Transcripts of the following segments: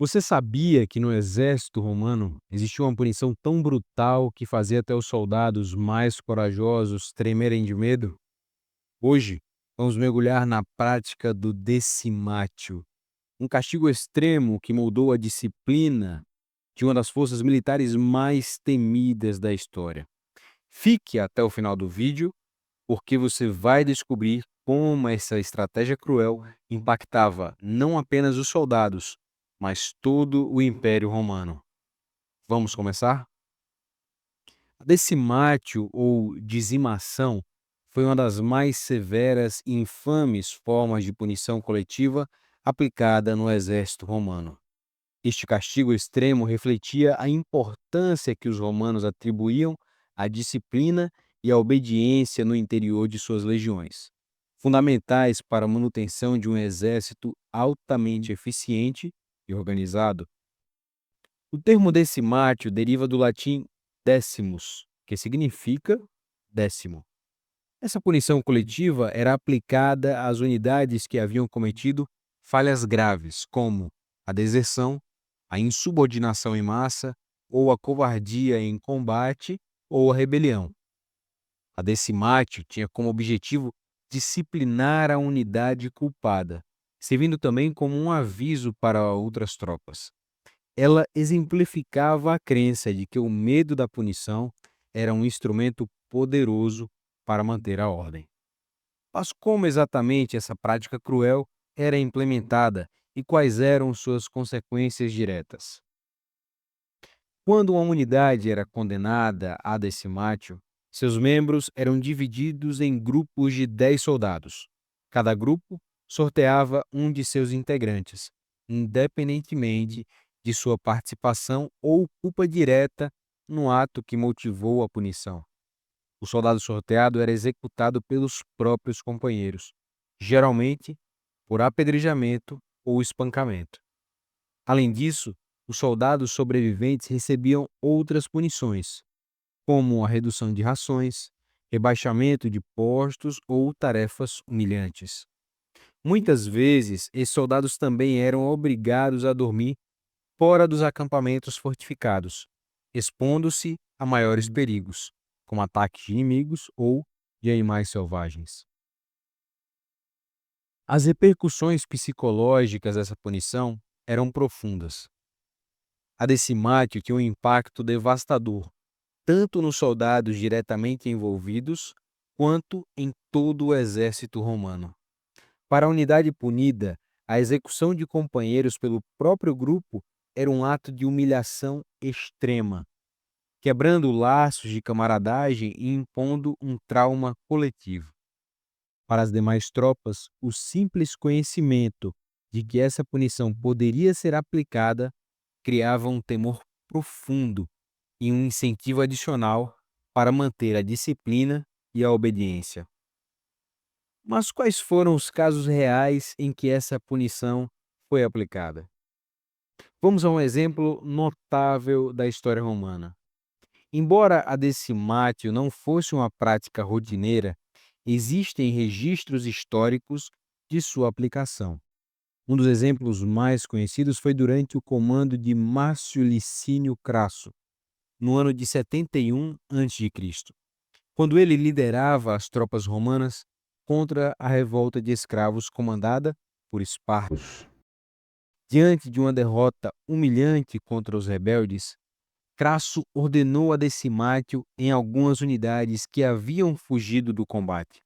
Você sabia que no exército romano existia uma punição tão brutal que fazia até os soldados mais corajosos tremerem de medo? Hoje, vamos mergulhar na prática do decimatio, um castigo extremo que moldou a disciplina de uma das forças militares mais temidas da história. Fique até o final do vídeo, porque você vai descobrir como essa estratégia cruel impactava não apenas os soldados, mas todo o Império Romano. Vamos começar? A decimatio ou dizimação foi uma das mais severas e infames formas de punição coletiva aplicada no exército romano. Este castigo extremo refletia a importância que os romanos atribuíam à disciplina e à obediência no interior de suas legiões, fundamentais para a manutenção de um exército altamente eficiente e organizado. O termo decimatio deriva do latim decimus, que significa décimo. Essa punição coletiva era aplicada às unidades que haviam cometido falhas graves, como a deserção, a insubordinação em massa, ou a covardia em combate, ou a rebelião. A decimatio tinha como objetivo disciplinar a unidade culpada, servindo também como um aviso para outras tropas. Ela exemplificava a crença de que o medo da punição era um instrumento poderoso para manter a ordem. Mas como exatamente essa prática cruel era implementada e quais eram suas consequências diretas? Quando uma unidade era condenada a decimatio, seus membros eram divididos em grupos de 10 soldados. Cada grupo sorteava um de seus integrantes, independentemente de sua participação ou culpa direta no ato que motivou a punição. O soldado sorteado era executado pelos próprios companheiros, geralmente por apedrejamento ou espancamento. Além disso, os soldados sobreviventes recebiam outras punições, como a redução de rações, rebaixamento de postos ou tarefas humilhantes. Muitas vezes, esses soldados também eram obrigados a dormir fora dos acampamentos fortificados, expondo-se a maiores perigos, como ataques de inimigos ou de animais selvagens. As repercussões psicológicas dessa punição eram profundas. A decimatio tinha um impacto devastador, tanto nos soldados diretamente envolvidos, quanto em todo o exército romano. Para a unidade punida, a execução de companheiros pelo próprio grupo era um ato de humilhação extrema, quebrando laços de camaradagem e impondo um trauma coletivo. Para as demais tropas, o simples conhecimento de que essa punição poderia ser aplicada criava um temor profundo e um incentivo adicional para manter a disciplina e a obediência. Mas quais foram os casos reais em que essa punição foi aplicada? Vamos a um exemplo notável da história romana. Embora a decimatio não fosse uma prática rotineira, existem registros históricos de sua aplicação. Um dos exemplos mais conhecidos foi durante o comando de Márcio Licínio Crasso, no ano de 71 a.C., quando ele liderava as tropas romanas contra a revolta de escravos comandada por Esparto. Diante de uma derrota humilhante contra os rebeldes, Crasso ordenou a decimatio em algumas unidades que haviam fugido do combate,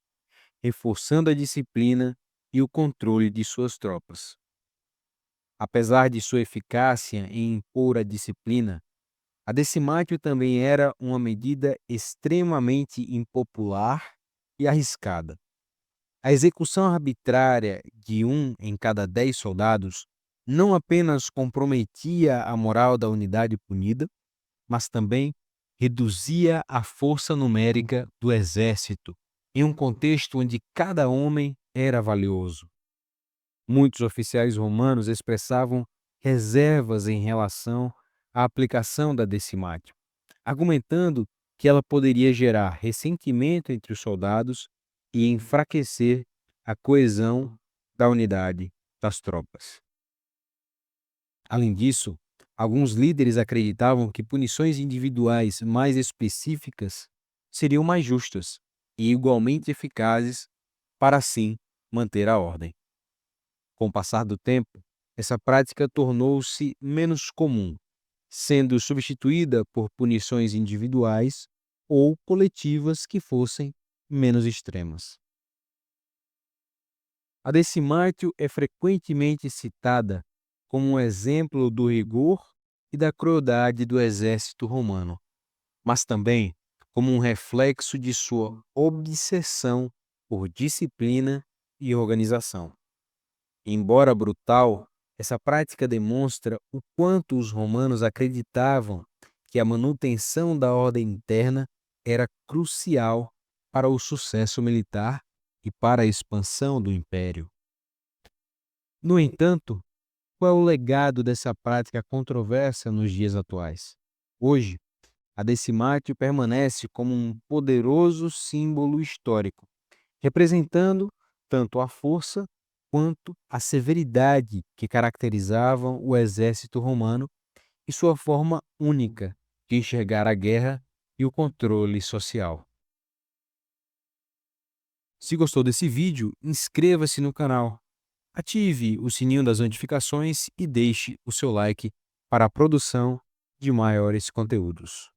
reforçando a disciplina e o controle de suas tropas. Apesar de sua eficácia em impor a disciplina, a decimatio também era uma medida extremamente impopular e arriscada. A execução arbitrária de um em cada 10 soldados não apenas comprometia a moral da unidade punida, mas também reduzia a força numérica do exército, em um contexto onde cada homem era valioso. Muitos oficiais romanos expressavam reservas em relação à aplicação da decimatio, argumentando que ela poderia gerar ressentimento entre os soldados e enfraquecer a coesão da unidade das tropas. Além disso, alguns líderes acreditavam que punições individuais mais específicas seriam mais justas e igualmente eficazes para assim manter a ordem. Com o passar do tempo, essa prática tornou-se menos comum, sendo substituída por punições individuais ou coletivas que fossem menos extremas. A decimatio é frequentemente citada como um exemplo do rigor e da crueldade do exército romano, mas também como um reflexo de sua obsessão por disciplina e organização. Embora brutal, essa prática demonstra o quanto os romanos acreditavam que a manutenção da ordem interna era crucial para o sucesso militar e para a expansão do império. No entanto, qual é o legado dessa prática controversa nos dias atuais? Hoje, a decimatio permanece como um poderoso símbolo histórico, representando tanto a força quanto a severidade que caracterizavam o exército romano e sua forma única de enxergar a guerra e o controle social. Se gostou desse vídeo, inscreva-se no canal, ative o sininho das notificações e deixe o seu like para a produção de maiores conteúdos.